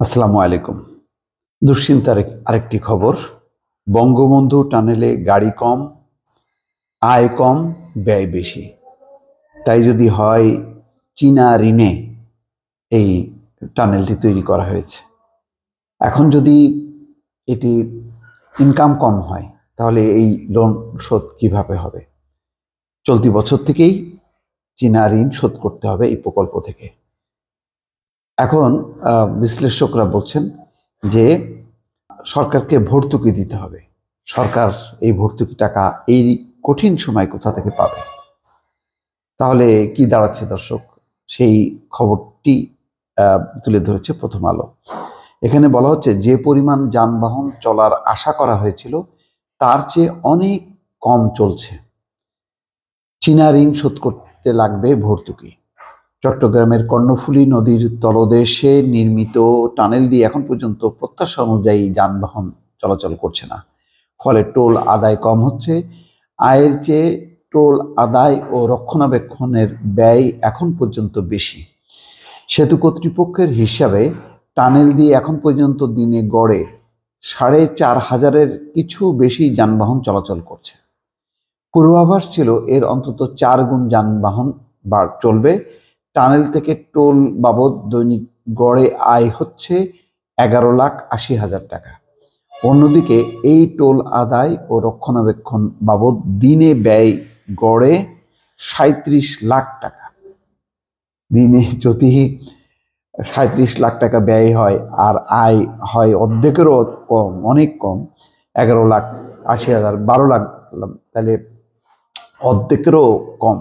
আসসালামু আলাইকুম। দুশ্চিন্তার আরেকটি খবর, বঙ্গবন্ধু টানেলে গাড়ি কম, আয় কম, ব্যয় বেশি। তাই যদি হয় চীনা ঋণে এই টানেলটি তৈরি করা হয়েছে। এখন যদি এটি ইনকাম কম হয় তাহলে এই লোন শোধ কিভাবে হবে? চলতি বছর থেকেই চীনা ঋণ শোধ করতে হবে এই প্রকল্প থেকে। এখন বিশ্লেষকরা বলছেন যে সরকারকে ভর্তুকি দিতে হবে। সরকার এই ভর্তুকি টাকা এই কঠিন সময় কোথা থেকে পাবে? তাহলে কি দাঁড়াচ্ছে দর্শক? সেই খবরটি তুলে ধরেছে প্রথম আলো। এখানে বলা হচ্ছে যে পরিমাণ যানবাহন চলার আশা করা হয়েছিল তার চেয়ে অনেক কম চলছে। চীনা ঋণ শোধ করতে লাগবে ভর্তুকি। চট্টগ্রামের কর্ণফুলী নদীর তলদেশে নির্মিত টানেল দিয়ে এখন পর্যন্ত প্রত্যাশা অনুযায়ী যানবাহন চলাচল করছে না। ফলে টোল আদায় কম হচ্ছে। আয়ের চেয়ে টোল আদায় ও রক্ষণাবেক্ষণের ব্যয় এখন পর্যন্ত বেশি। সেতু কর্তৃপক্ষের হিসাবে টানেল দিয়ে এখন পর্যন্ত দিনে গড়ে ৪,৫০০-এর কিছু বেশি যানবাহন চলাচল করছে। পূর্বাভাস ছিল এর অন্তত ৪ গুণ যানবাহন চলবে। টানেল থেকে টোল বাবদ দৈনিক গড়ে আয় হচ্ছে ১১,৮০,০০০ টাকা। অন্যদিকে এই টোল আদায় ও রক্ষণাবেক্ষণ বাবদ দিনে ব্যয় গড়ে ৩৭ লাখ টাকা। দিনে যদি ৩৭ লাখ টাকা ব্যয় হয় আর আয় হয় অর্ধেকেরও কম, অনেক কম, ১১,৮০,০০০, ১২ লাখ, তাহলে অর্ধেকেরও কম।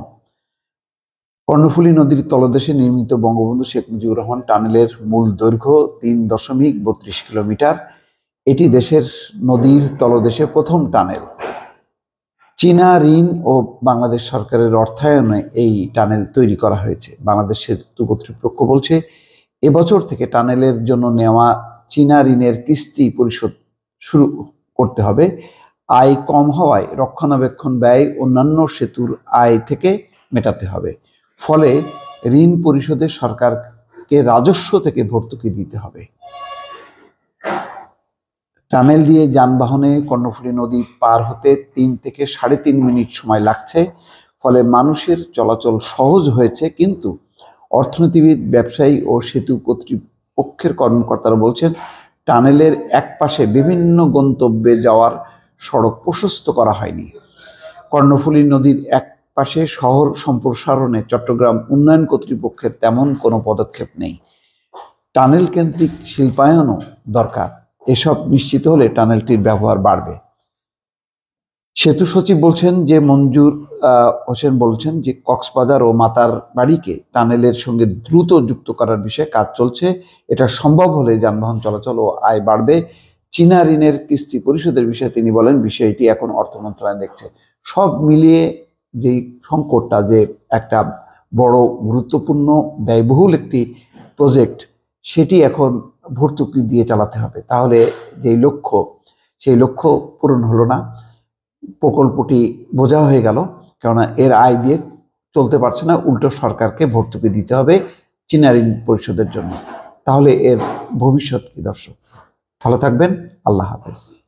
কর্ণফুলী নদীর তলদেশে নির্মিত বঙ্গবন্ধু শেখ মুজিবুর রহমান টানেলের মূল দৈর্ঘ্য ৩.৩২ কিলোমিটার। এটি দেশের নদীর তলদেশে প্রথম টানেল। চীনা ঋণ ও বাংলাদেশ সরকারের অর্থায়নে এই টানেল তৈরি করা হয়েছে। বাংলাদেশ সেতু কর্তৃপক্ষ বলছে এবছর থেকে টানেলের জন্য নেওয়া চীনা ঋণের কিস্তি পরিশোধ শুরু করতে হবে। আয় কম হওয়ায় রক্ষণাবেক্ষণ ব্যয় অন্যান্য সেতুর আয় থেকে মেটাতে হবে। ফলে ঋণ পরিশোধে সরকারকে রাজস্ব থেকে ভর্তুকি দিতে হবে। টানেল দিয়ে যানবাহনে কর্ণফুলী নদী পার হতে ৩ থেকে ৩.৫ মিনিট সময় লাগছে। ফলে মানুষের চলাচল সহজ হয়েছে, কিন্তু অর্থনীতিবিদ, ব্যবসায়ী ও সেতু কর্তৃপক্ষের কর্মকর্তারা বলছেন টানেলের এক পাশে বিভিন্ন গন্তব্যে যাওয়ার সড়ক প্রশস্ত করা হয়নি। কর্ণফুলী নদীর এক পাশে শহর সম্প্রসারণে চট্টগ্রাম উন্নয়ন কর্তৃপক্ষের তেমন কোনো পদক্ষেপ নেই। টানেল কেন্দ্রিক শিল্পায়নও দরকার। এসব নিশ্চিত হলে টানেলটির ব্যবহার বাড়বে। সেতু সচিব বলছেন যে মঞ্জুর হোসেন বলছেন যে কক্সবাজার ও মাতারবাড়িকে টানেলের সঙ্গে দ্রুত যুক্ত করার বিষয়ে কাজ চলছে। এটা সম্ভব হলে যানবাহন চলাচল ও আয় বাড়বে। চীনা ঋণের কিস্তি পরিশোধের বিষয়ে তিনি বলেন বিষয়টি এখন অর্থ মন্ত্রণালয় দেখছে। সব মিলিয়ে যেই সংকটটা, যে একটা বড় গুরুত্বপূর্ণ ব্যয়বহুল একটি প্রজেক্ট, সেটি এখন ভর্তুকি দিয়ে চালাতে হবে। তাহলে যেই লক্ষ্য, সেই লক্ষ্য পূরণ হলো না। প্রকল্পটি বোঝা হয়ে গেল, কেননা এর আয় দিয়ে চলতে পারছে না, উল্টো সরকারকে ভর্তুকি দিতে হবে চীনা ঋণ পরিশোধের জন্য। তাহলে এর ভবিষ্যৎ কি দর্শক? ভালো থাকবেন। আল্লাহ হাফেজ।